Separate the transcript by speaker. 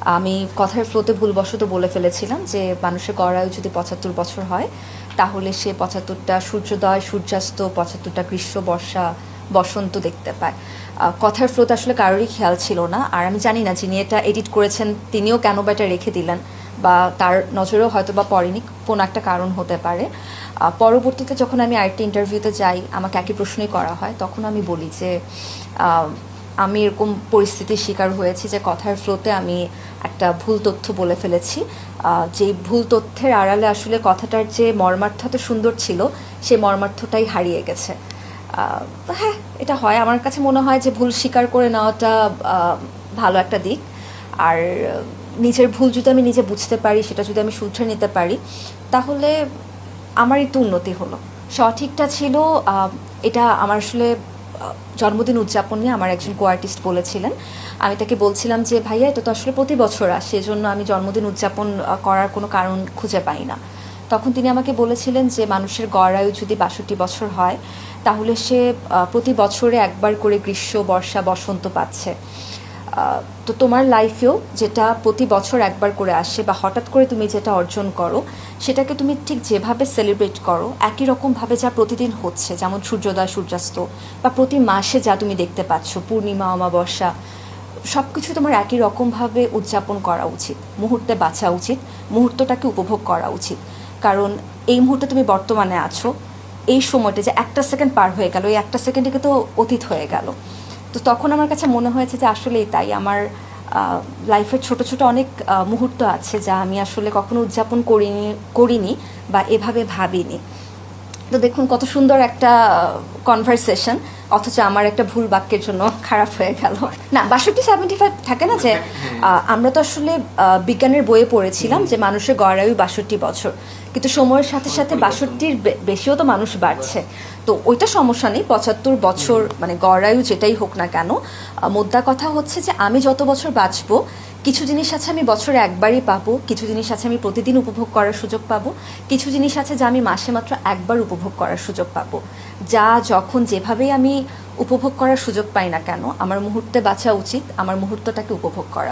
Speaker 1: আমি কথার ফ্লোতে ভুলবশত বলে ফেলেছিলাম যে মানুষের গড় আয়ু যদি ৭৫ বছর হয় তাহলে সে ৭৫টা সূর্যোদয় সূর্যাস্ত, ৭৫টা গ্রীষ্ম, বর্ষা, বসন্ত দেখতে পায়। কথার ফ্লোতে আসলে কারোরই খেয়াল ছিল না, আর আমি জানি না যিনি এটা এডিট করেছেন তিনিও কেন বা এটা রেখে দিলেন, বা তার নজরেও হয়তো বা পড়েনি, কোনো একটা কারণ হতে পারে। পরবর্তীতে যখন আমি আরেকটা ইন্টারভিউতে যাই, আমাকে একই প্রশ্নই করা হয়, তখন আমি বলি যে আমি এরকম পরিস্থিতির শিকার হয়েছি যে কথার ফ্লোতে আমি একটা ভুল তথ্য বলে ফেলেছি, যেই ভুল তথ্যের আড়ালে আসলে কথাটার যে মর্মার্থটা সুন্দর ছিল সেই মর্মার্থটাই হারিয়ে গেছে। হ্যাঁ, এটা হয়। আমার কাছে মনে হয় যে ভুল স্বীকার করে নেওয়াটা ভালো একটা দিক। আর নিজের ভুল যদি আমি নিজে বুঝতে পারি, সেটা যদি আমি শুধরে নিতে পারি, তাহলে আমারই তো উন্নতি হলো। সঠিকটা ছিল এটা আমার আসলে জন্মদিন উদযাপন নিয়ে আমার একজন কো আর্টিস্ট বলেছিলেন। আমি তাকে বলছিলাম যে ভাইয়া, এটা তো আসলে প্রতি বছর আসে, এজন্য আমি জন্মদিন উদযাপন করার কোনো কারণ খুঁজে পাই না। তখন তিনি আমাকে বলেছিলেন যে মানুষের গড় আয়ু যদি ৬২ বছর হয় তাহলে সে প্রতি বছরে একবার করে গ্রীষ্ম, বর্ষা, বসন্ত পাচ্ছে। তো তোমার লাইফেও যেটা প্রতি বছর একবার করে আসে বা হঠাৎ করে তুমি যেটা অর্জন করো, সেটাকে তুমি ঠিক যেভাবে সেলিব্রেট করো, একই রকমভাবে যা প্রতিদিন হচ্ছে, যেমন সূর্যোদয় সূর্যাস্ত, বা প্রতি মাসে যা তুমি দেখতে পাচ্ছ, পূর্ণিমা, অমাবস্যা, সব কিছু তোমার একই রকমভাবে উদযাপন করা উচিত। মুহূর্তে বাঁচা উচিত, মুহূর্তটাকে উপভোগ করা উচিত। কারণ এই মুহূর্তে তুমি বর্তমানে আছো, এই সময়টা যে একটা সেকেন্ড পার হয়ে গেল, এই একটা সেকেন্ডে তো অতীত হয়ে গেল। তো তখন আমার কাছে মনে হয়েছে যে আসলেই তাই, আমার লাইফের ছোট ছোট অনেক মুহূর্ত আছে যা আমি আসলে কখনো উদযাপন করিনি বা এভাবে ভাবিনি। তো দেখুন কত সুন্দর একটা কনভারসেশন, অথচ আমার একটা ভুল বাক্যের জন্য খারাপ হয়ে গেল। না, ৬২-৭৫ থাকে না যে আমরা তো আসলে বিজ্ঞানের বইয়ে পড়েছিলাম যে মানুষের গড় আয়ু ৬২ বছর, কিন্তু সময়ের সাথে সাথে ৬২-র বেশিও তো মানুষ বাড়ছে। তো ওইটা সমস্যা নেই, ৭৫ বছর মানে গড় আয়ু যেটাই হোক না কেন, মোদ্দা কথা হচ্ছে যে আমি যত বছর বাঁচবো, কিছু জিনিস আছে আমি বছরে একবারই পাবো, কিছু জিনিস আছে আমি প্রতিদিন উপভোগ করার সুযোগ পাবো, কিছু জিনিস আছে যা আমি মাসে মাত্র একবার উপভোগ করার সুযোগ পাবো। যা যখন যেভাবেই আমি উপভোগ করার সুযোগ পাই না কেন, আমার মুহূর্তে বাঁচা উচিত, আমার মুহূর্তটাকে উপভোগ করা